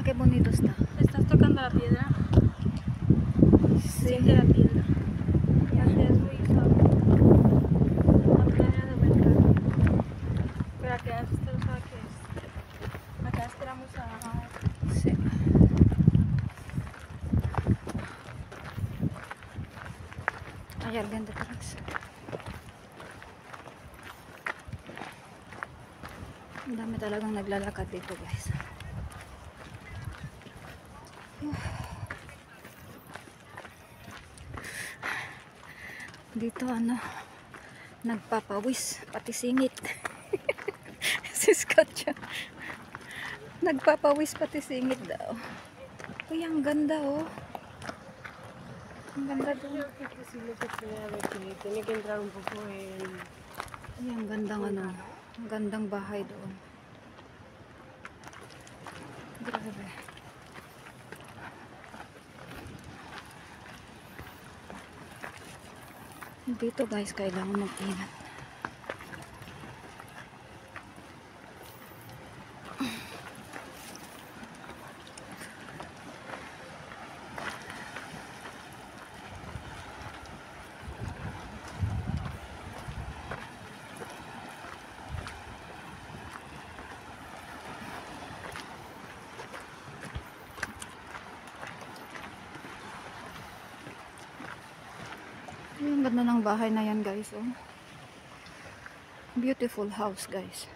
qué bonito está. Estás tocando la piedra. Sí. Siente la piedra. Ya se es muy suave. La playa de Huelva. Pero acá esto no sabe qué es. Acá esperamos a... Sí. Hay alguien detrás. Ang dami talagang naglalakad dito, guys. Dito nagpapawis pati singit. Si Scotcha. Nagpapawis pati singit daw. Uy, ang ganda oh. Ang ganda doon. Creo que sí lo que puede haber, que tiene que entrar un poco en... Ay, ang gandang ang gandang bahay doon. Grabe. Dito guys, kailangan mag-ingat. Ang ganda ng bahay na yan guys, oh. Beautiful house guys.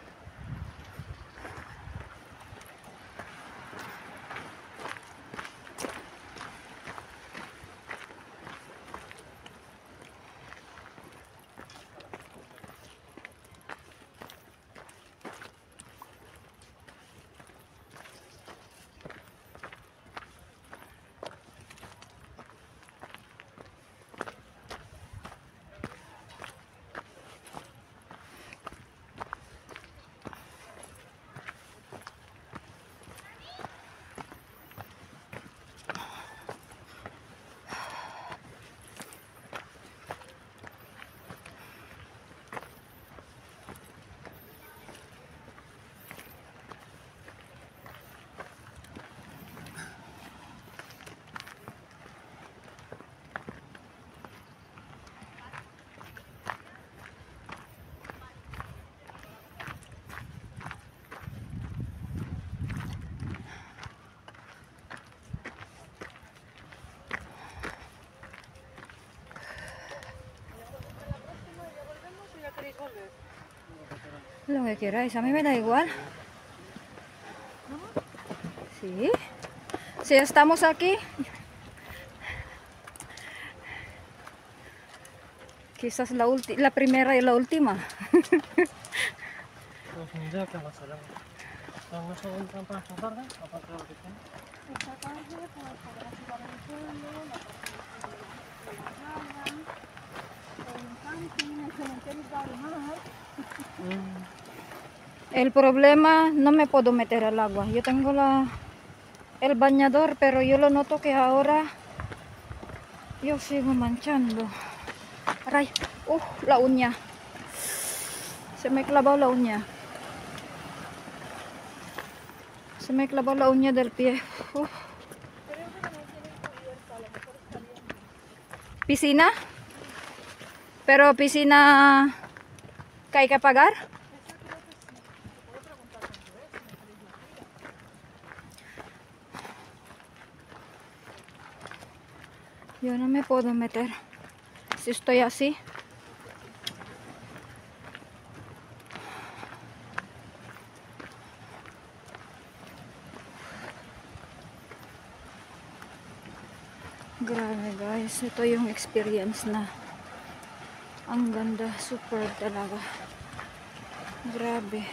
Lo que queráis, a mí me da igual. Sí. Si estamos aquí, quizás la primera y la última. Pues mira qué más hará. No se entran para esta tarde, aparte de lo que tiene. Esta tarde, pues podrás ir a ver el pueblo, la parte de la playa, el camping, el cementerio del mar. El problema, no me puedo meter al agua. Yo tengo el bañador, pero yo lo noto que ahora yo sigo manchando. Aray, la uña. Se me clavó la uña. Se me clavó la uña del pie. ¿Piscina? Pero piscina que hay que pagar. Yo no me puedo meter si estoy así. Grabe guys, ito yung experience na ang ganda, super talaga. Grabe.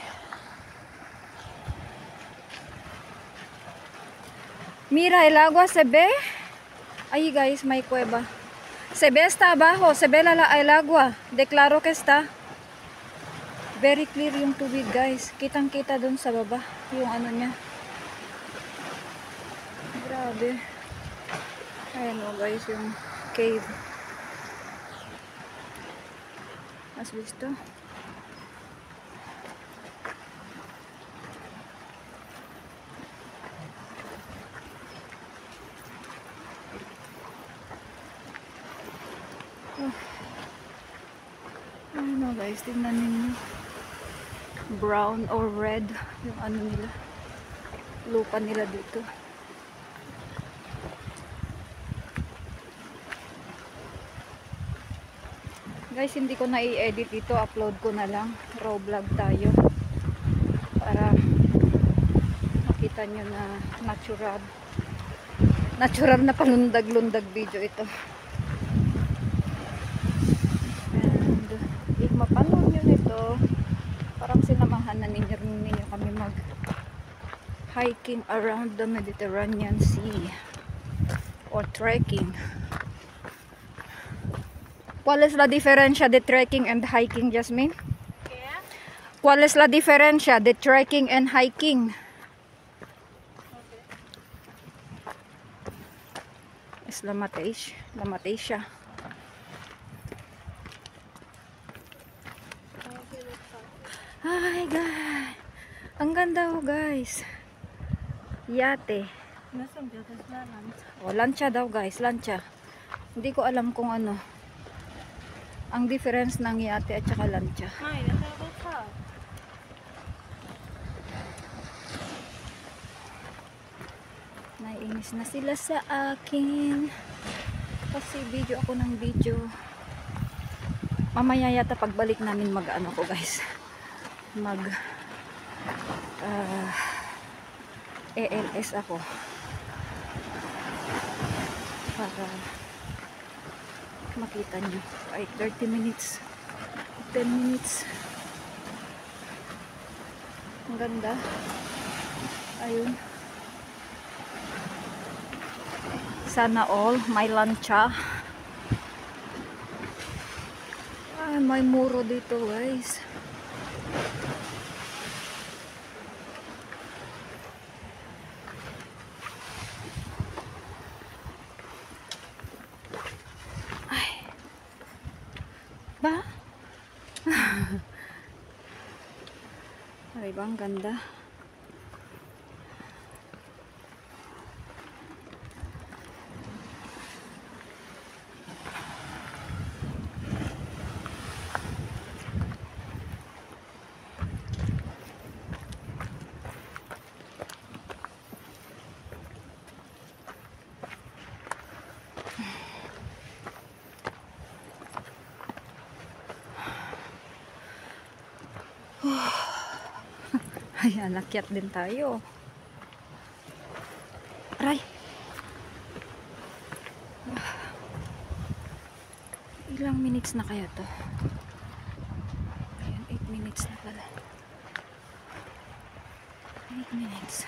Mira, el agua se ve. Ahí guys, may cueva. Se ve hasta abajo, se ve el agua. De claro que está. Very clear yung tubig guys. Kitang kita dun sa baba. Yung ano niya. Grabe. Ayan o guys, yung cave. ¿Has visto? guys, tingnan ninyo. Brown or red yung ano nila. Lupa nila dito. Guys, hindi ko na i-edit ito. Upload ko na lang. Raw vlog tayo. Para makita nyo na natural. Natural na palundag-lundag video ito. And if mapanood nyo nito, parang sinamahan na ninyo kami mag hiking around the Mediterranean Sea or trekking. ¿Cuál es la diferencia de trekking and hiking, Jasmine? ¿Qué? ¿Cuál es la diferencia de trekking and hiking? Es la Mateixa. Ay, guys. Ang ganda oh, guys. Yate. No son yates, la lancha. O, lancha daw, guys. Lancha. Hindi ko alam kung ano. Ang difference ng yate at saka lancha. Ay, nasa ka. Naiinis na sila sa akin. Kasi video ako ng video. Mamaya yata pagbalik namin mag-ano ko guys. ALS ako. Para makita nyo. Ay, 30 minutes. 10 minutes. Ang ganda. Ayun. Sana all may lancha. Ay, may muro dito guys. Ay. Ba? Ay, bang ganda. Ayan, nakyat din tayo. Aray! Ilang minutes na kaya to? Ayan, 8 minutes na pala. 8 minutes.